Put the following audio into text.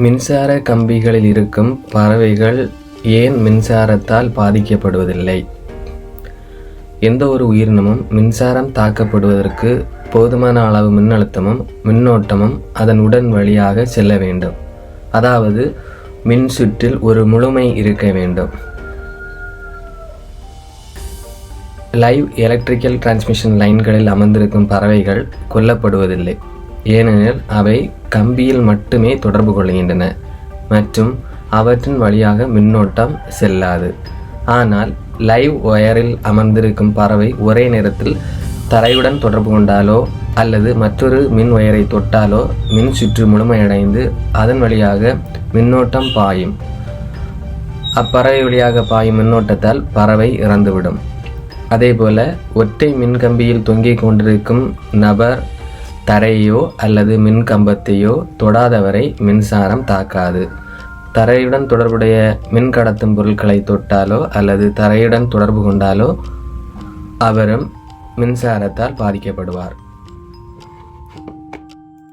மின்சார கம்பிகளில் இருக்கும் பறவைகள் ஏன் மின்சாரத்தால் பாதிக்கப்படுவதில்லை? எந்த ஒரு உயிரினமும் மின்சாரம் தாக்கப்படுவதற்கு போதுமான அளவு மின்னழுத்தமும் மின்னோட்டமும் அதன் உடன் வழியாக செல்ல வேண்டும். அதாவது மின் சுற்றில் ஒரு முழுமை இருக்க வேண்டும். லைவ் எலக்ட்ரிக்கல் டிரான்ஸ்மிஷன் லைன்களில் அமர்ந்திருக்கும் பறவைகள் கொல்லப்படுவதில்லை. ஏனெனில் அவை கம்பியில் மட்டுமே தொடர்பு கொள்கின்றன மற்றும் அவற்றின் வழியாக மின்னோட்டம் செல்லாது. ஆனால் லைவ் ஒயரில் அமர்ந்திருக்கும் பறவை ஒரே நேரத்தில் தரையுடன் தொடர்பு கொண்டாலோ அல்லது மற்றொரு மின் ஒயரை தொட்டாலோ மின் சுற்று முழுமையடைந்து அதன் வழியாக மின்னோட்டம் பாயும். அப்பறவை வழியாக பாயும் மின்னோட்டத்தால் பறவை இறந்துவிடும். அதேபோல ஒற்றை மின்கம்பியில் தொங்கிக் கொண்டிருக்கும் நபர் தரையோ அல்லது மின் கம்பத்தையோ தொடாதவரை மின்சாரம் தாக்காது. தரையுடன் தொடர்புடைய மின் கடத்தும் பொருட்களை தொட்டாலோ அல்லது தரையுடன் தொடர்பு கொண்டாலோ அவரும் மின்சாரத்தால் பாதிக்கப்படுவார்.